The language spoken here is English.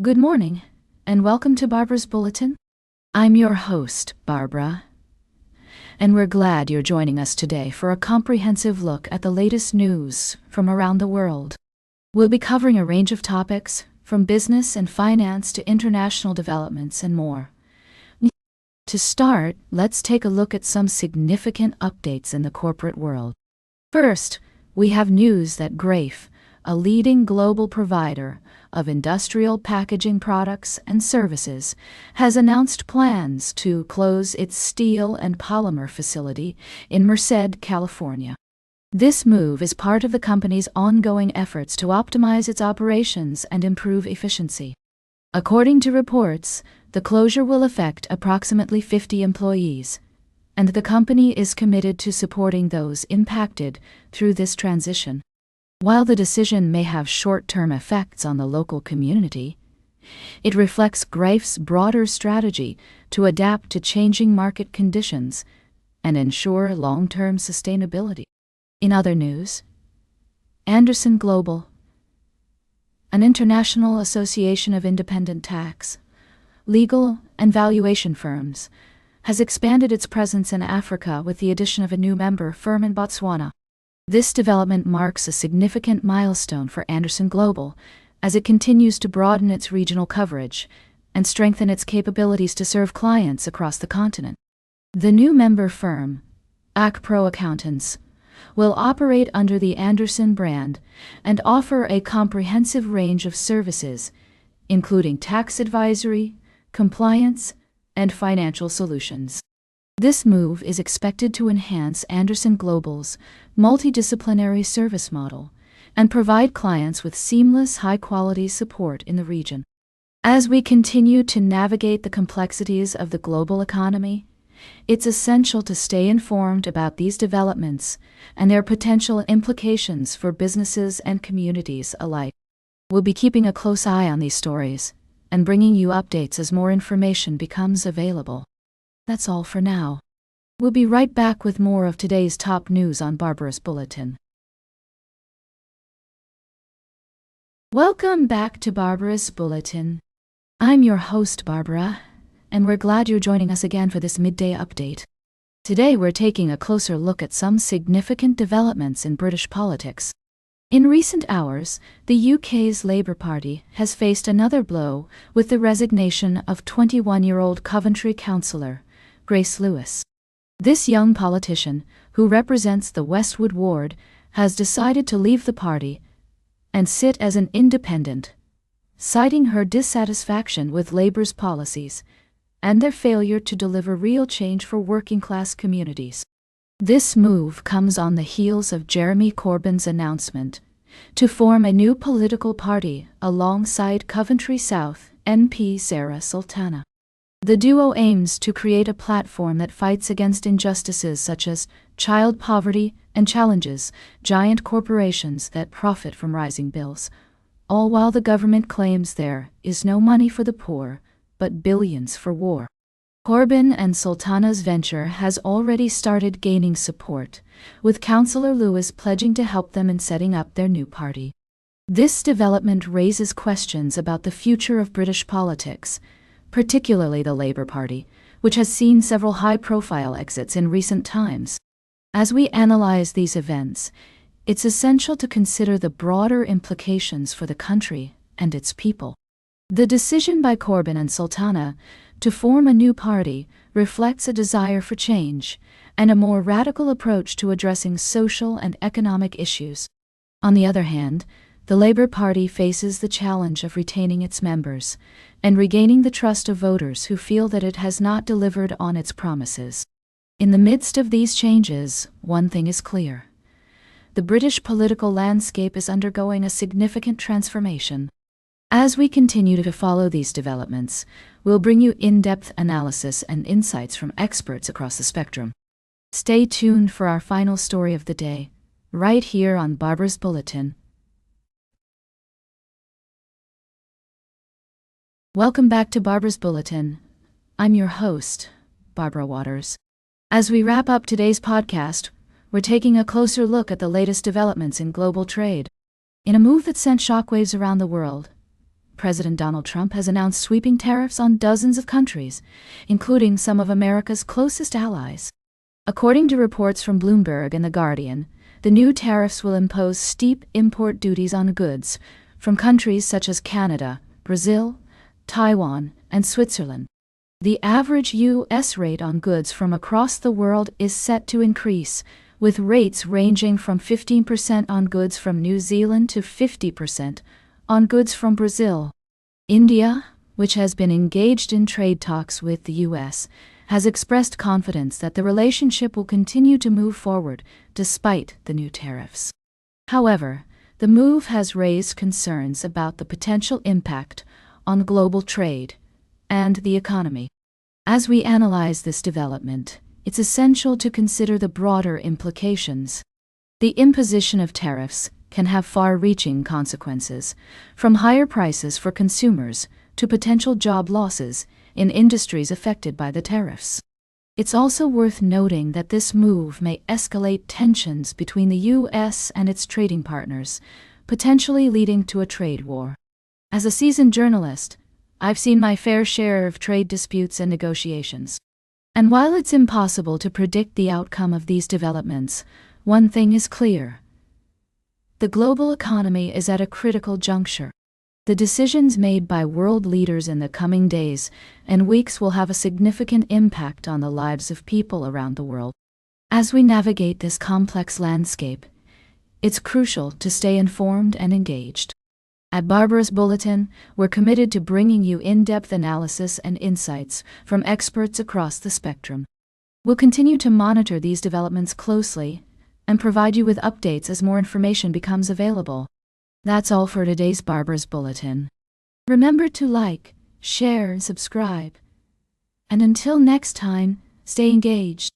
Good morning, and welcome to Barbara's Bulletin. I'm your host, Barbara, and we're glad you're joining us today for a comprehensive look at the latest news from around the world. We'll be covering a range of topics, from business and finance to international developments and more. To start, let's take a look at some significant updates in the corporate world. First, we have news that Grafe, a leading global provider of industrial packaging products and services, has announced plans to close its steel and polymer facility in Merced, California. This move is part of the company's ongoing efforts to optimize its operations and improve efficiency. According to reports, the closure will affect approximately 50 employees, and the company is committed to supporting those impacted through this transition. While the decision may have short-term effects on the local community, it reflects Grafe's broader strategy to adapt to changing market conditions and ensure long-term sustainability. In other news, Andersen Global, an international association of independent tax, legal, and valuation firms, has expanded its presence in Africa with the addition of a new member firm in Botswana. This development marks a significant milestone for Andersen Global as it continues to broaden its regional coverage and strengthen its capabilities to serve clients across the continent. The new member firm, ACPRO Accountants, will operate under the Andersen brand and offer a comprehensive range of services, including tax advisory, compliance, and financial solutions. This move is expected to enhance Andersen Global's multidisciplinary service model and provide clients with seamless, high-quality support in the region. As we continue to navigate the complexities of the global economy, it's essential to stay informed about these developments and their potential implications for businesses and communities alike. We'll be keeping a close eye on these stories and bringing you updates as more information becomes available. That's all for now. We'll be right back with more of today's top news on Barbara's Bulletin. Welcome back to Barbara's Bulletin. I'm your host, Barbara, and we're glad you're joining us again for this midday update. Today we're taking a closer look at some significant developments in British politics. In recent hours, the UK's Labour Party has faced another blow with the resignation of 21-year-old Coventry councillor Grace Lewis. This young politician, who represents the Westwood ward, has decided to leave the party and sit as an independent, citing her dissatisfaction with Labour's policies and their failure to deliver real change for working-class communities. This move comes on the heels of Jeremy Corbyn's announcement to form a new political party alongside Coventry South MP Zarah Sultana. The duo aims to create a platform that fights against injustices such as child poverty and challenges giant corporations that profit from rising bills, all while the government claims there is no money for the poor, but billions for war. Corbyn and Sultana's venture has already started gaining support, with Councillor Lewis pledging to help them in setting up their new party. This development raises questions about the future of British politics, particularly the Labour Party, which has seen several high-profile exits in recent times. As we analyze these events, it's essential to consider the broader implications for the country and its people. The decision by Corbyn and Sultana to form a new party reflects a desire for change and a more radical approach to addressing social and economic issues. On the other hand, the Labour Party faces the challenge of retaining its members and regaining the trust of voters who feel that it has not delivered on its promises. In the midst of these changes, one thing is clear. The British political landscape is undergoing a significant transformation. As we continue to follow these developments, we'll bring you in-depth analysis and insights from experts across the spectrum. Stay tuned for our final story of the day, right here on Barbara's Bulletin. Welcome back to Barbara's Bulletin. I'm your host, Barbara Waters. As we wrap up today's podcast, we're taking a closer look at the latest developments in global trade. In a move that sent shockwaves around the world, President Donald Trump has announced sweeping tariffs on dozens of countries, including some of America's closest allies. According to reports from Bloomberg and The Guardian, the new tariffs will impose steep import duties on goods from countries such as Canada, Brazil, Taiwan, and Switzerland. The average U.S. rate on goods from across the world is set to increase, with rates ranging from 15% on goods from New Zealand to 50% on goods from Brazil. India, which has been engaged in trade talks with the U.S., has expressed confidence that the relationship will continue to move forward despite the new tariffs. However, the move has raised concerns about the potential impact on global trade and the economy. As we analyze this development, it's essential to consider the broader implications. The imposition of tariffs can have far-reaching consequences, from higher prices for consumers to potential job losses in industries affected by the tariffs. It's also worth noting that this move may escalate tensions between the U.S. and its trading partners, potentially leading to a trade war. As a seasoned journalist, I've seen my fair share of trade disputes and negotiations. And while it's impossible to predict the outcome of these developments, one thing is clear. The global economy is at a critical juncture. The decisions made by world leaders in the coming days and weeks will have a significant impact on the lives of people around the world. As we navigate this complex landscape, it's crucial to stay informed and engaged. At Barbara's Bulletin, we're committed to bringing you in-depth analysis and insights from experts across the spectrum. We'll continue to monitor these developments closely and provide you with updates as more information becomes available. That's all for today's Barbara's Bulletin. Remember to like, share, and subscribe. And until next time, stay engaged.